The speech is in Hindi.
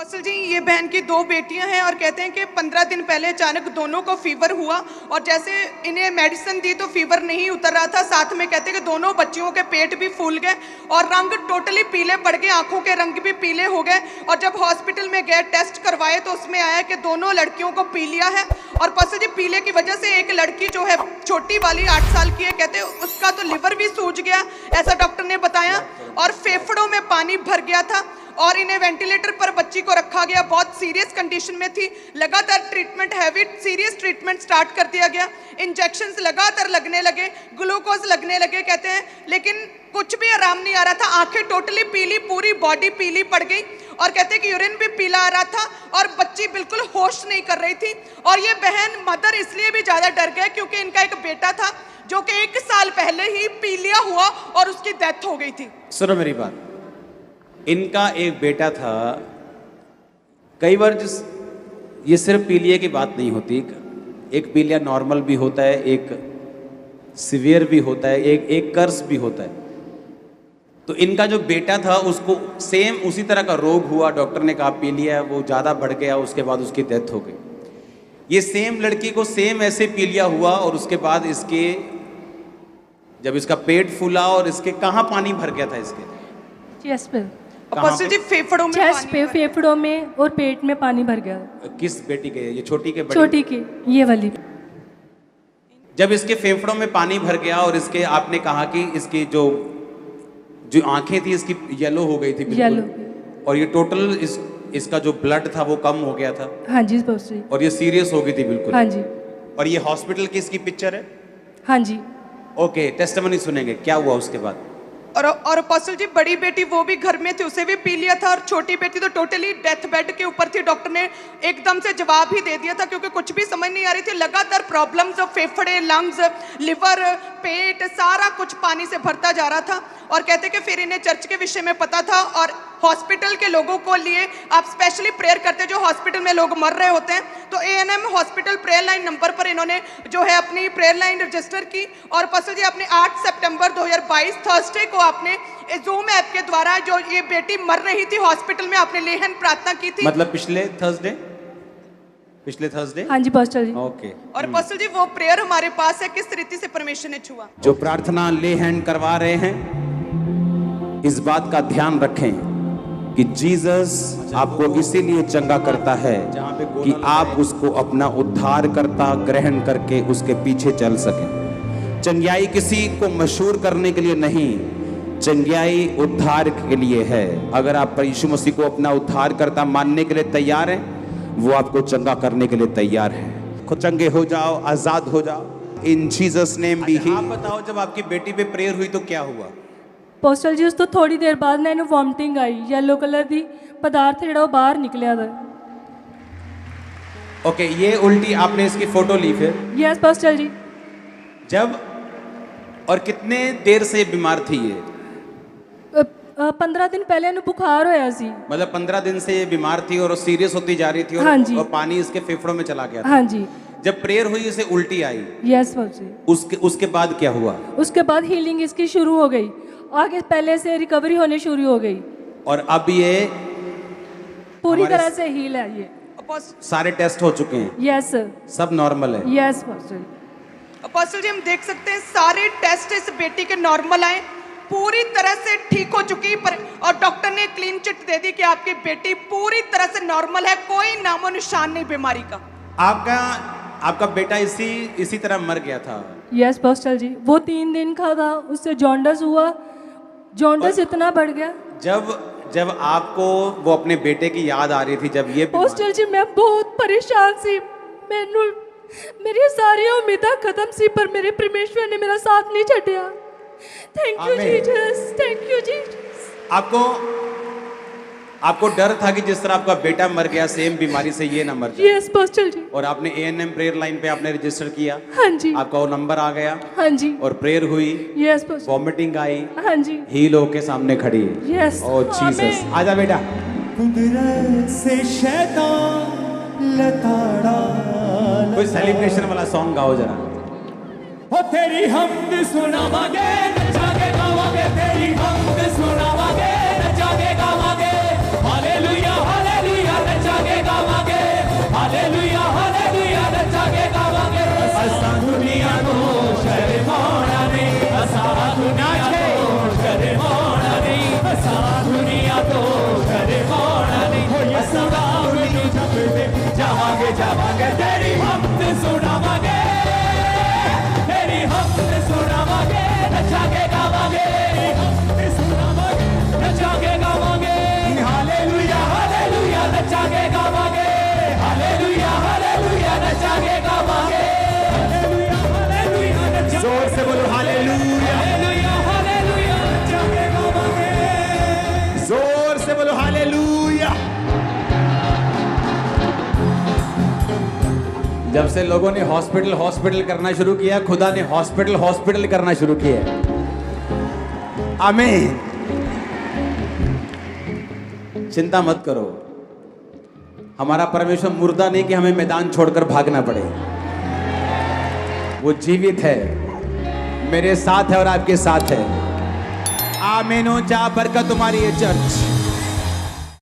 अपोस्टल जी, ये बहन की 2 बेटियां हैं और कहते हैं कि 15 दिन पहले अचानक दोनों को फीवर हुआ और जैसे इन्हें मेडिसिन दी तो फीवर नहीं उतर रहा था। साथ में कहते हैं कि दोनों बच्चियों के पेट भी फूल गए और रंग टोटली पीले पड़ गए, आंखों के रंग भी पीले हो गए। और जब हॉस्पिटल में गए टेस्ट करवाए तो उसमें आया कि दोनों लड़कियों को पीलिया है। और अपोस्टल जी, पीले की वजह से एक लड़की जो है छोटी वाली 8 साल की है, कहते हैं उसका तो लिवर भी सूज गया, ऐसा डॉक्टर ने बताया, और फेफड़ों में पानी भर गया था और इन्हें वेंटिलेटर पर बच्ची को रखा गया। बहुत सीरियस कंडीशन में थी। लगातार treatment, heavy serious treatment start कर दिया गया। इंजेक्शंस लगातार लगने लगे, ग्लूकोज लगने लगे कहते हैं, लेकिन कुछ भी आराम नहीं आ रहा था। आंखें टोटली पीली, पूरी बॉडी पीली पड़ गई और कहते हैं कि यूरिन भी पीला आ रहा था और बच्ची बिल्कुल होश नहीं कर रही थी। और ये बहन मदर इसलिए भी ज्यादा डर गए क्योंकि इनका एक बेटा था जो कि 1 साल पहले ही पीलिया हुआ और उसकी डेथ हो गई थी। सुनो मेरी बात, इनका एक बेटा था। कई बार ये सिर्फ पीलिया की बात नहीं होती, एक पीलिया नॉर्मल भी होता है, एक सिवियर भी होता है, एक कर्स भी होता है। तो इनका जो बेटा था उसको सेम उसी तरह का रोग हुआ, डॉक्टर ने कहा पीलिया, वो ज़्यादा बढ़ गया, उसके बाद उसकी डेथ हो गई। ये सेम लड़की को सेम ऐसे पीलिया हुआ और उसके बाद इसके जब इसका पेट फूला और इसके कहाँ पानी भर गया था इसके चेस्ट पे, अपोस्टल जी, फेफड़ों में चेस्ट पानी पे, भर- फेफड़ों में और पेट में पानी भर गया। किस बेटी के? ये छोटी के बड़ी? छोटी की, ये वाली। जब इसके फेफड़ों में पानी भर गया और इसके आपने कहा कि इसकी जो आंखें थी इसकी येलो हो गई थी येलो। बिल्कुल, और ये टोटल इसका जो ब्लड था वो कम हो गया था हाँ जी अपोस्टल जी। और ये सीरियस हो गई थी बिल्कुल। हाँ जी। और ये हॉस्पिटल की इसकी पिक्चर है। हाँ जी। ओके, टेस्टिमनी सुनेंगे क्या हुआ उसके बाद। और अपोस्टल जी, बड़ी बेटी वो भी घर में थी, उसे भी पी लिया था, और छोटी बेटी तो टोटली डेथ बेड के ऊपर थी। डॉक्टर ने एकदम से जवाब ही दे दिया था क्योंकि कुछ भी समझ नहीं आ रही थी। लगातार प्रॉब्लम्स, फेफड़े, लंग्स, लिवर, पेट, सारा कुछ पानी से भरता जा रहा था। और कहते कि फिर इन्हें चर्च के विषय में पता था और हॉस्पिटल के लोगों को लिए आप स्पेशली प्रेयर करते, जो हॉस्पिटल में लोग मर रहे होते हैं। तो ANM hospital prayer line number पर इन्होंने जो है अपनी प्रेयर लाइन रजिस्टर की। और अपोस्टल जी, अपने 8 सितंबर 2022 थर्सडे को आपने जूम ऐप के द्वारा जो ये बेटी मर रही थी हॉस्पिटल में, आपने लेहन प्रार्थना की थी। मतलब पिछले थर्सडे? हाँ जी अपोस्टल जी। ओके। और अपोस्टल जी, वो प्रेयर हमारे पास है, किस रीति से परमेश्वर ने छुआ। जो प्रार्थना ले हैंड करवा रहे हैं, इस बात का ध्यान रखें कि जीसस आपको इसीलिए चंगा करता है कि आप उसको अपना उद्धार करता ग्रहण करके उसके पीछे चल सकें। चंगाई किसी को मशहूर करने के लिए नहीं, चंगाई उद्धार के लिए है। अगर आप यीशु मसीह को अपना उद्धार करता मानने के लिए तैयार हैं, वो आपको चंगा करने के लिए तैयार है। खुद चंगे हो जाओ, आजाद हो जाओ इन जीसस नेम बी ही। आप बताओ, जब आपकी बेटी पे प्रेयर हुई तो क्या हुआ? ਅਪੋਸਟਲ ਜੀ, ਉਸ ਤੋਂ ਥੋੜੀ ਦੇਰ ਬਾਅਦ ਨਾ ਇਹਨੂੰ ਵੋਮਟਿੰਗ ਆਈ, ਯੈਲੋ ਕਲਰ ਦੀ ਪਦਾਰਥ ਜਿਹੜਾ ਉਹ ਬਾਹਰ ਨਿਕਲਿਆ ਵਾ। ओके, ये उल्टी आपने इसकी फोटो ली फिर? यस अपोस्टल जी। जब और कितने देर से बीमार थी ये? 15 दिन ਪਹਿਲੇ ਇਹਨੂੰ ਬੁਖਾਰ ਹੋਇਆ ਸੀ। मतलब 15 दिन से ये बीमार थी और सीरियस होती जा रही थी और, हाँ जी। और पानी इसके फेफड़ों में चला गया था। हाँ जी। जब प्रेयर हुई इसे उल्टी आई, यस अपोस्टल। उसके बाद क्या हुआ? उसके बाद हीलिंग इसकी शुरू हो गई, आगे पहले से रिकवरी होने शुरू हो गई और अब ये पूरी तरह से हील है ये। सारे टेस्ट हो चुके हैं? यस सब नॉर्मल है? Yes apostle. अपोस्टल जी, हम देख सकते हैं सारे टेस्ट इस बेटी के नॉर्मल आए, पूरी तरह से ठीक हो चुकी पर, और डॉक्टर ने क्लीन चिट दे दी कि आपकी बेटी पूरी तरह से नॉर्मल है, कोई नामो निशान नहीं बीमारी का। आपका बेटा इसी तरह मर गया था? यस अपोस्टल जी, वो 3 दिन का था, उससे जॉन्डस हुआ, जॉन्डस इतना बढ़ गया। जब आपको वो अपने बेटे की याद आ रही थी, जब ये अपोस्टल जी, मैं बहुत परेशान सी, मैनू मेरी सारी उम्मीदां खत्म सी, पर मेरे परमेश्वर ने मेरा साथ नहीं छड्डिया। Thank you Jesus, thank you Jesus. आपको डर था कि जिस तरह आपका बेटा मर गया सेम बीमारी से ये ना मर जाए? यस अपोस्टल जी। और आपने ANM प्रेयर लाइन पे आपने रजिस्टर किया? हाँ जी। आपका वो नंबर आ गया? हाँ जी। और प्रेयर हुई? Yes apostle. वॉमिटिंग आई? हाँ जी। हील होके सामने खड़ी है? यस। ओ जीसस, आजा बेटा। कुदरत से शैतान लताड़ा, कोई सेलिब्रेशन वाला सॉन्ग गाओ जरा। हो तेरी हमद सुनावांगे, नचागे गावांगे, तेरी हमद सुनावांगे, नचागे गावांगे। हालेलुया हालेलुया जब से लोगों ने हॉस्पिटल हॉस्पिटल करना शुरू किया, खुदा ने हॉस्पिटल हॉस्पिटल करना शुरू किया। आमीन। चिंता मत करो, हमारा परमेश्वर मुर्दा नहीं कि हमें मैदान छोड़कर भागना पड़े। वो जीवित है, मेरे साथ है और आपके साथ है। आमीन। ऊंचा बरकत तुम्हारी है चर्च।